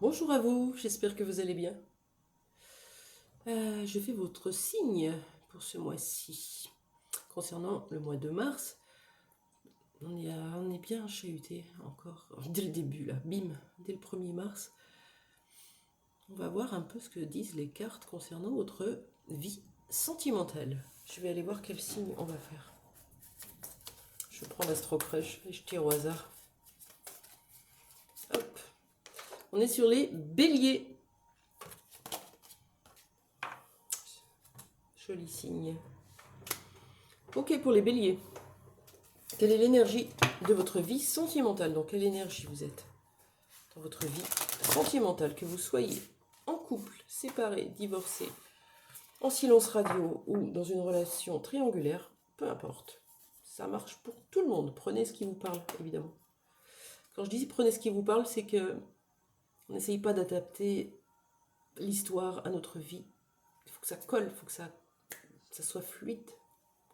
Bonjour à vous, j'espère que vous allez bien. Je fais votre signe pour ce mois-ci. Concernant le mois de mars, on est bien chahuté encore, dès le début là, bim, dès le 1er mars. On va voir un peu ce que disent les cartes concernant votre vie sentimentale. Je vais aller voir quel signe on va faire. Je prends l'Astro Crush et je tire au hasard. Hop. On est sur les béliers. Joli signe. Ok, pour les béliers. Quelle est l'énergie de votre vie sentimentale? Dans quelle énergie vous êtes dans votre vie sentimentale? Que vous soyez en couple, séparé, divorcé, en silence radio ou dans une relation triangulaire, peu importe. Ça marche pour tout le monde. Prenez ce qui vous parle, évidemment. Quand je dis prenez ce qui vous parle, c'est que on n'essaye pas d'adapter l'histoire à notre vie. Il faut que ça colle, il faut que ça soit fluide,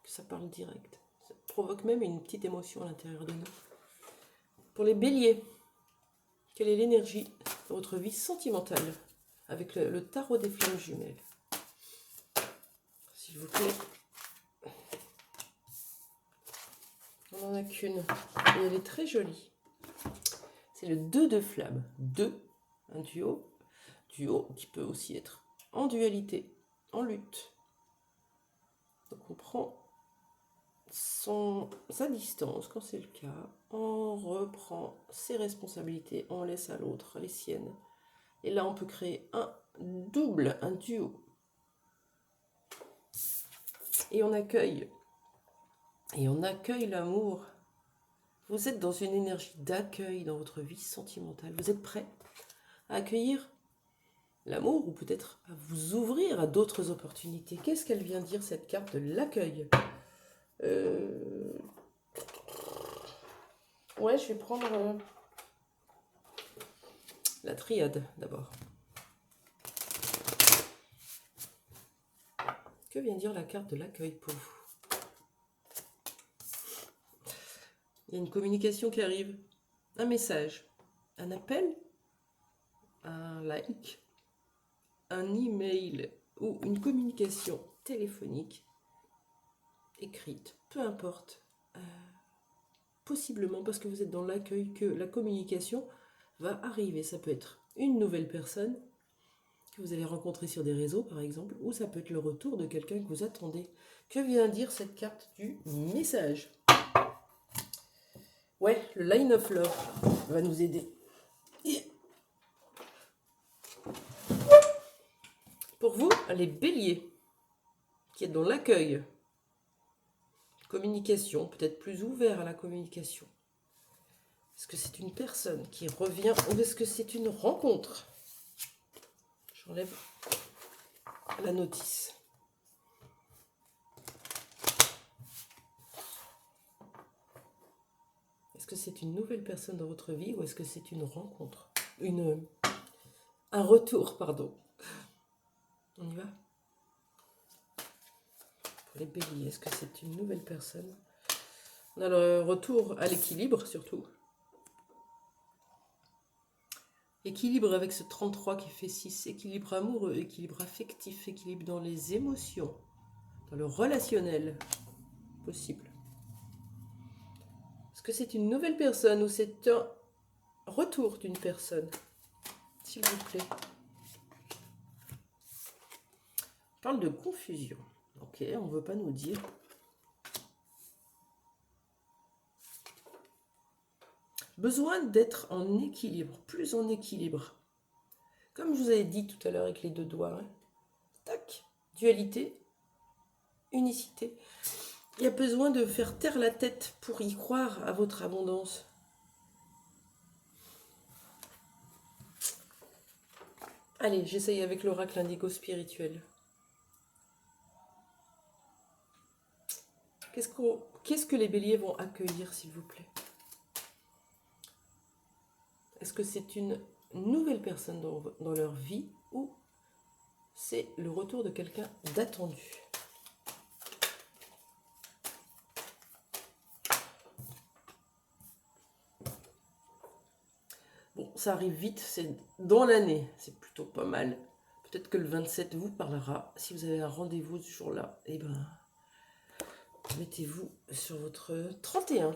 que ça parle direct. Ça provoque même une petite émotion à l'intérieur de nous. Pour les béliers, quelle est l'énergie de votre vie sentimentale avec le tarot des flammes jumelles? S'il vous plaît. On n'en a qu'une. Et elle est très jolie. C'est le 2 de flammes. 2, un duo. Duo qui peut aussi être en dualité, en lutte. Donc on prend sa distance quand c'est le cas. On reprend ses responsabilités. On laisse à l'autre les siennes. Et là on peut créer un double, un duo. Et on accueille l'amour. Vous êtes dans une énergie d'accueil dans votre vie sentimentale. Vous êtes prêt à accueillir l'amour ou peut-être à vous ouvrir à d'autres opportunités. Qu'est-ce qu'elle vient dire, cette carte de l'accueil? Ouais, je vais prendre la triade d'abord. Que vient dire la carte de l'accueil pour vous? Il y a une communication qui arrive, un message, un appel, un like, un email ou une communication téléphonique, écrite, peu importe, possiblement parce que vous êtes dans l'accueil que la communication va arriver. Ça peut être une nouvelle personne que vous allez rencontrer sur des réseaux par exemple, ou ça peut être le retour de quelqu'un que vous attendez. Que vient dire cette carte du message? Ouais, le line of love va nous aider. Et pour vous, les béliers, qui êtes dans l'accueil, communication, peut-être plus ouvert à la communication. Est-ce que c'est une personne qui revient ou est-ce que c'est une rencontre? J'enlève la notice. Est-ce que c'est une nouvelle personne dans votre vie ou est-ce que c'est une rencontre? Un retour, pardon. On y va? Pour les béliers, est-ce que c'est une nouvelle personne? On a le retour à l'équilibre surtout. Équilibre avec ce 33 qui fait 6. Équilibre amoureux, équilibre affectif, équilibre dans les émotions, dans le relationnel possible. Est-ce que c'est une nouvelle personne ou c'est un retour d'une personne? S'il vous plaît. On parle de confusion. Ok, on ne veut pas nous dire. Besoin d'être en équilibre, plus en équilibre. Comme je vous avais dit tout à l'heure avec les deux doigts. Hein. Tac, dualité, unicité. Il y a besoin de faire taire la tête pour y croire à votre abondance. Allez, j'essaye avec l'oracle indigo spirituel. Qu'est-ce que les béliers vont accueillir, s'il vous plaît? Est-ce que c'est une nouvelle personne dans leur vie ou c'est le retour de quelqu'un d'attendu? Bon, ça arrive vite, c'est dans l'année, c'est plutôt pas mal. Peut-être que le 27 vous parlera. Si vous avez un rendez-vous ce jour-là, eh ben, mettez-vous sur votre 31.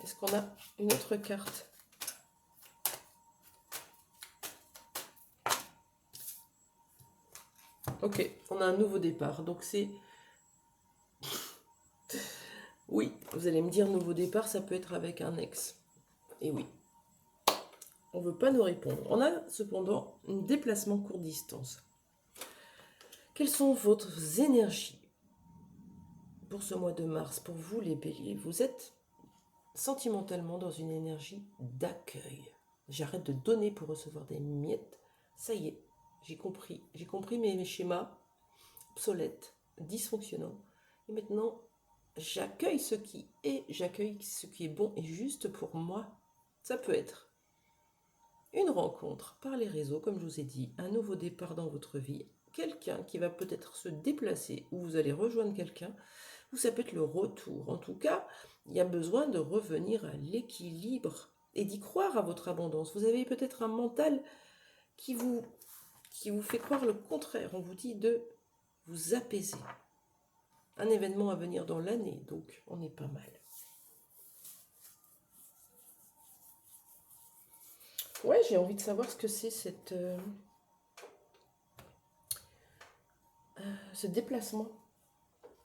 Est-ce qu'on a une autre carte? Ok, on a un nouveau départ. Donc c'est... Oui, vous allez me dire nouveau départ, ça peut être avec un ex. Et oui. On ne veut pas nous répondre. On a cependant un déplacement courte distance. Quelles sont votre énergies pour ce mois de mars? Pour vous les béliers, vous êtes sentimentalement dans une énergie d'accueil. J'arrête de donner pour recevoir des miettes. Ça y est, j'ai compris mes schémas obsolètes, dysfonctionnants. Et maintenant, j'accueille ce qui est, j'accueille ce qui est bon et juste pour moi. Ça peut être une rencontre par les réseaux, comme je vous ai dit, un nouveau départ dans votre vie, quelqu'un qui va peut-être se déplacer ou vous allez rejoindre quelqu'un, ou ça peut être le retour. En tout cas, il y a besoin de revenir à l'équilibre et d'y croire à votre abondance. Vous avez peut-être un mental qui vous fait croire le contraire. On vous dit de vous apaiser. Un événement à venir dans l'année, donc on est pas mal. Ouais, j'ai envie de savoir ce que c'est ce déplacement.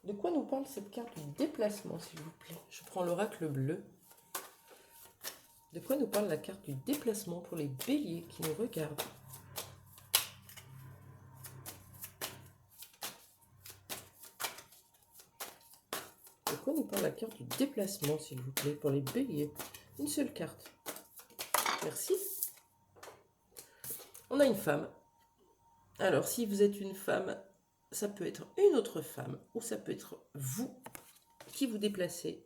De quoi nous parle cette carte du déplacement, s'il vous plaît? Je prends l'oracle bleu. De quoi nous parle la carte du déplacement pour les béliers qui nous regardent? De quoi nous parle la carte du déplacement, s'il vous plaît, pour les béliers? Une seule carte. Merci. On a une femme. Alors, si vous êtes une femme, ça peut être une autre femme, ou ça peut être vous qui vous déplacez,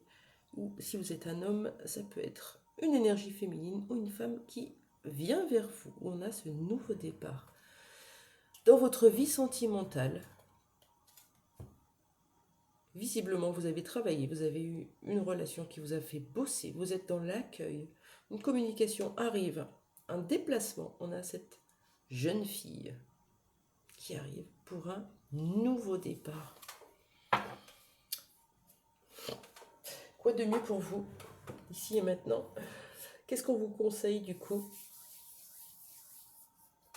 ou si vous êtes un homme, ça peut être une énergie féminine ou une femme qui vient vers vous. On a ce nouveau départ. Dans votre vie sentimentale, visiblement, vous avez travaillé, vous avez eu une relation qui vous a fait bosser, vous êtes dans l'accueil, une communication arrive, un déplacement. On a cette jeune fille qui arrive pour un nouveau départ. Quoi de mieux pour vous, ici et maintenant? Qu'est-ce qu'on vous conseille du coup?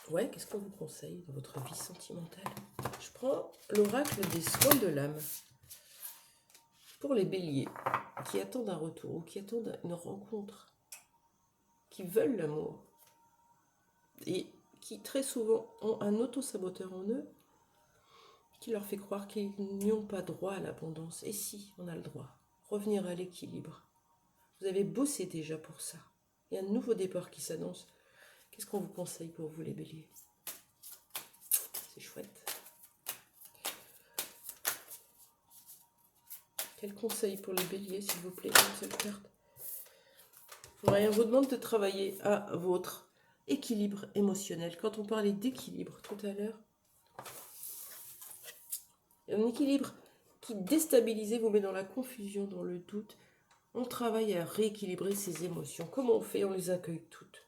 Ouais, qu'est-ce qu'on vous conseille dans votre vie sentimentale? Je prends l'oracle des soins de l'âme. Pour les béliers qui attendent un retour ou qui attendent une rencontre, qui veulent l'amour et qui très souvent ont un auto-saboteur en eux qui leur fait croire qu'ils n'ont pas droit à l'abondance. Et si, on a le droit. Revenir à l'équilibre. Vous avez bossé déjà pour ça. Il y a un nouveau départ qui s'annonce. Qu'est-ce qu'on vous conseille pour vous les béliers? C'est chouette. Quel conseil pour les béliers, s'il vous plaît? Une seule carte. Ouais, on vous demande de travailler à votre équilibre émotionnel. Quand on parlait d'équilibre tout à l'heure, un équilibre qui déstabilise, vous met dans la confusion, dans le doute. On travaille à rééquilibrer ses émotions. Comment on fait? On les accueille toutes.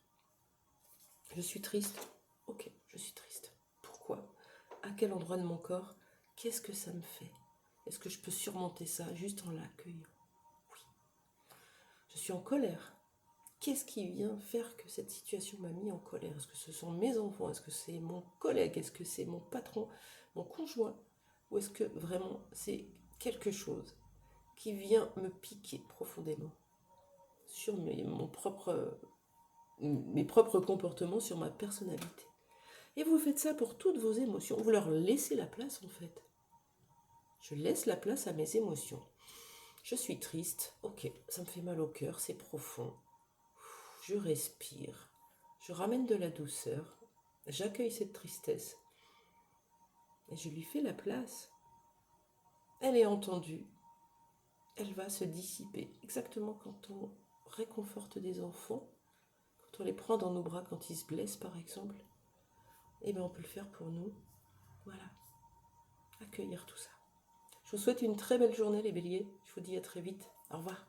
Je suis triste. Ok, je suis triste. Pourquoi? À quel endroit de mon corps? Qu'est-ce que ça me fait? Est-ce que je peux surmonter ça juste en l'accueillant? Oui. Je suis en colère. Qu'est-ce qui vient faire que cette situation m'a mis en colère? Est-ce que ce sont mes enfants? Est-ce que c'est mon collègue? Est-ce que c'est mon patron, mon conjoint? Ou est-ce que vraiment c'est quelque chose qui vient me piquer profondément sur mes propres comportements, sur ma personnalité? Et vous faites ça pour toutes vos émotions. Vous leur laissez la place en fait. Je laisse la place à mes émotions. Je suis triste. Ok, ça me fait mal au cœur, c'est profond. Je respire, je ramène de la douceur, j'accueille cette tristesse et je lui fais la place. Elle est entendue, elle va se dissiper. Exactement quand on réconforte des enfants, quand on les prend dans nos bras quand ils se blessent par exemple, et bien on peut le faire pour nous. Voilà, accueillir tout ça. Je vous souhaite une très belle journée les béliers, je vous dis à très vite, au revoir.